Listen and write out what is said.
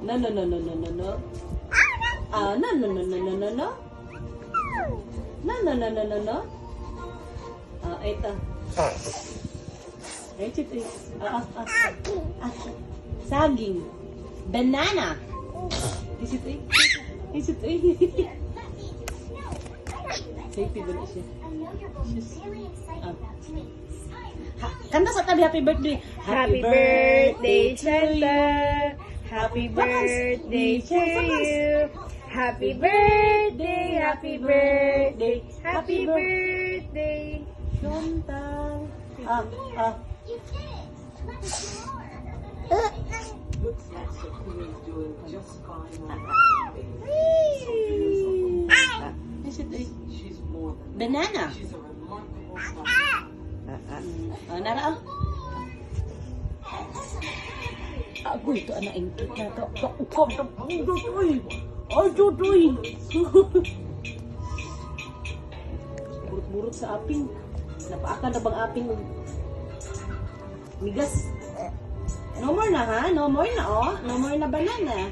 No, no, no, no, no, no, no. No, no, no, no, no, no, no. No, no, no, no, no, no. Ito. Ito. Saging. Banana. Ito. Safety ba na siya? Kanta sa tabi, happy birthday. Happy birthday, Santa. Happy birthday to you. Happy birthday, happy birthday, happy birthday. Santa. Looks like Sophia's doing just fine on her She's more than Banana. she's a remarkable child. Nara. Ako ito, anak ingkit na ito. Ukam na pangdotoy. Ay, dotoy. Burot-burot sa aping. Napaakan na bang aping migas? No more na ha? No more na oh. No more na banana.